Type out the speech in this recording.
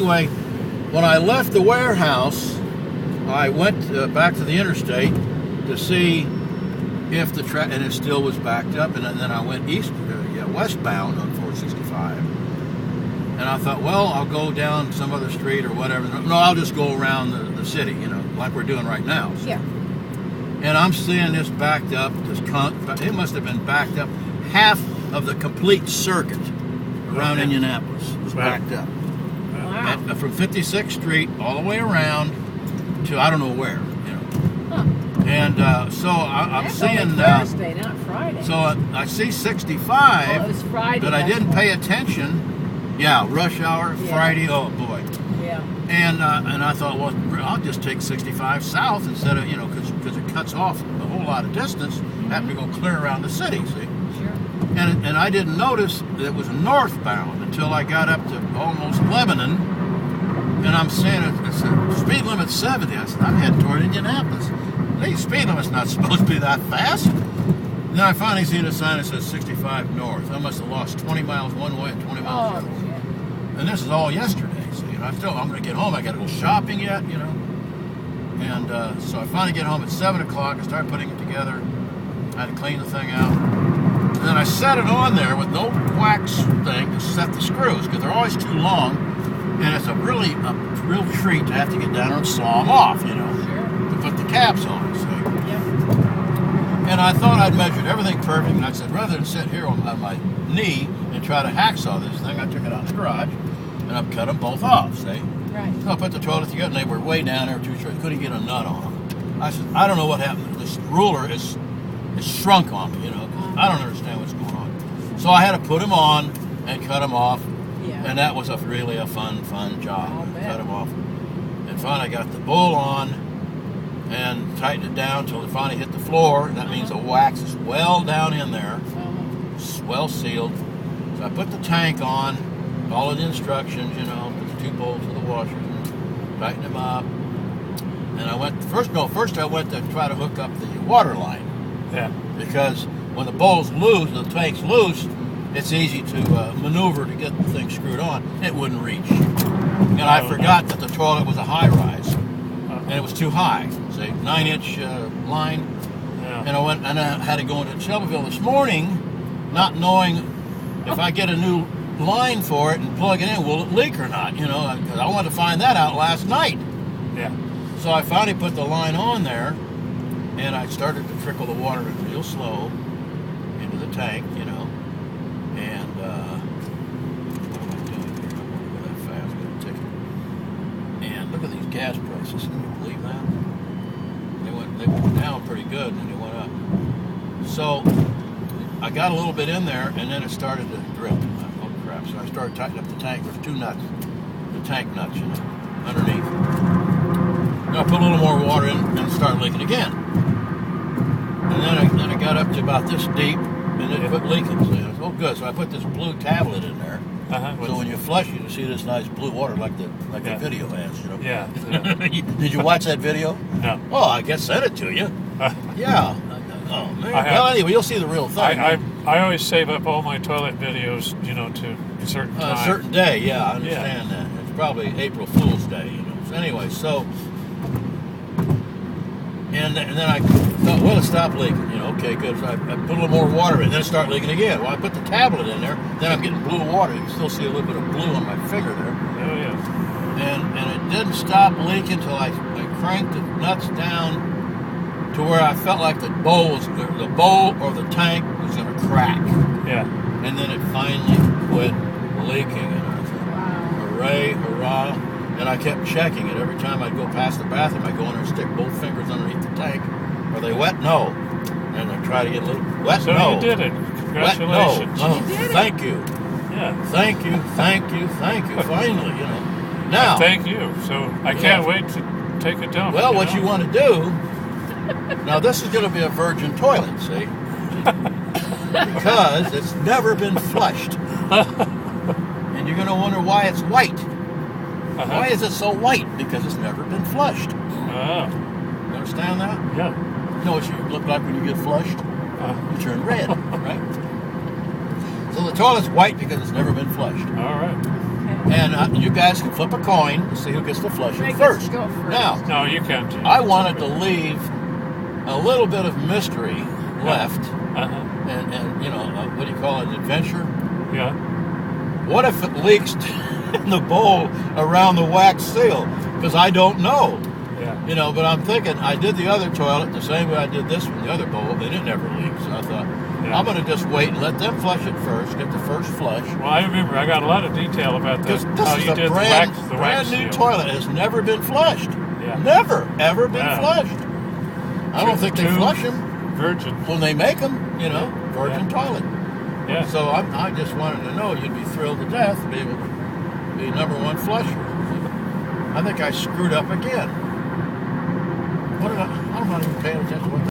anyway, when I left the warehouse, I went back to the interstate to see if the track, and it still was backed up. And then I went westbound on 465. And I thought, well, I'll go down some other street or whatever. No, I'll just go around the city, like we're doing right now. So. Yeah. And I'm seeing this backed up. It must have been backed up. Half of the complete circuit around Indianapolis was backed up. Wow. From 56th Street all the way around to I don't know where. Huh. And so I'm seeing Thursday, not Friday. So I see 65, it was Friday, but I that's didn't why. pay attention. Yeah, rush hour, Friday. Oh boy. Yeah. And I thought, well, I'll just take 65 south instead of because it cuts off a whole lot of distance. Happened to go clear around the city. See. Sure. And I didn't notice that it was northbound until I got up to almost Lebanon, and I'm seeing it's a speed limit 70. I said, I'm heading toward Indianapolis. The speed limit's not supposed to be that fast. Then I finally seen a sign that says 65 north. I must have lost 20 miles one way and 20 miles the other way. And this is all yesterday. So I'm going to get home. I got to go shopping yet, And so I finally get home at 7 o'clock. I start putting it together. I had to clean the thing out. And then I set it on there with no wax thing to set the screws because they're always too long. And it's a real treat to have to get down there and saw them off, to put the caps on. See? Yep. And I thought I'd measured everything perfect. And I said, rather than sit here on my knee and try to hacksaw this thing, I took it out of the garage and I've cut them both off, see? Right. So I put the toilet together and they were way down there too short. Couldn't get a nut on them. I said, I don't know what happened. This ruler is shrunk on me, I don't understand what's going on. So I had to put them on and cut them off. Yeah. And that was really a fun job. I'll bet. Cut them off. And finally I got the bull on and tightened it down until it finally hit the floor. That means the wax is well down in there, well sealed. So I put the tank on, followed the instructions, put the 2 bolts of the washers and tighten them up. And I went, first I went to try to hook up the water line. Yeah. Because when the bowl's loose, the tank's loose, it's easy to maneuver to get the thing screwed on. It wouldn't reach. And I forgot that the toilet was a high-rise. And it was too high. Say, 9-inch line. Yeah. And I had to go into Shelbyville this morning, not knowing if I get a new line for it and plug it in, will it leak or not? Because I wanted to find that out last night. Yeah. So I finally put the line on there, and I started to trickle the water real slow into the tank, and what am I doing here? I'm going to go that fast, get a ticket. And look at these gas prices. Can you believe that? They went down pretty good, and then they went up. So I got a little bit in there, and then it started to drip. Oh crap! So I started tightening up the tank. There's 2 nuts, the tank nuts, underneath. I put a little more water in and it started leaking again. And then I got up to about this deep and it quit leaking. So I was, oh good. So I put this blue tablet in there. So when you flush you see this nice blue water like the video has, Yeah. Did you watch that video? No. Oh, I guess sent it to you. Yeah. Oh man. Well anyway, you'll see the real thing. I always save up all my toilet videos, to a certain time. A certain day, yeah, I understand that. It's probably April Fool's Day, So anyway, and then I thought, well, it stopped leaking. Okay, good. So I put a little more water in, then it started leaking again. Well, I put the tablet in there, then I'm getting blue water. You can still see a little bit of blue on my finger there. Oh, yeah. And it didn't stop leaking until I cranked the nuts down to where I felt like the bowl or the tank was going to crack. Yeah. And then it finally quit leaking. And I thought, hooray, hurrah. And I kept checking it. Every time I'd go past the bathroom, I'd go in there and stick both fingers underneath the tank. Are they wet? No. And I'd try to get a little wet. So no. you did it. Congratulations. Wet, no. You did it. Thank you. Yeah. Thank you. Finally, Now. Thank you. So I can't wait to take a dump. Well, what you want to do, now this is going to be a virgin toilet, see? Because it's never been flushed. And you're going to wonder why it's white. Why is it so white? Because it's never been flushed. You understand that? Yeah. You know what you look like when you get flushed? You turn red, right? So the toilet's white because it's never been flushed. All right. Okay. And you guys can flip a coin and see who gets to flush Ray it gets to first. go first. Now, No, you can't. I wanted to leave a little bit of mystery left, Uh-huh. and you know, what do you call it, adventure? Yeah. What if it leaks in the bowl around the wax seal? Because I don't know. Yeah. You know, but I'm thinking, I did the other toilet the same way I did this one, the other bowl, and it never leaked. So I thought, Yeah. I'm going to just wait and let them flush it first, get the first flush. Well, I remember I got a lot of detail about that. Because this How is you a did brand the wax new seal. toilet. It has never been flushed. Yeah. Never, ever been Yeah. flushed. I don't think they Two flush them Virgin. when they make them, you know, virgin Yeah. toilet. Yeah. So I just wanted to know, you'd be thrilled to death to be able to be #1 flusher. I think I screwed up again. What did I'm not even paying attention to what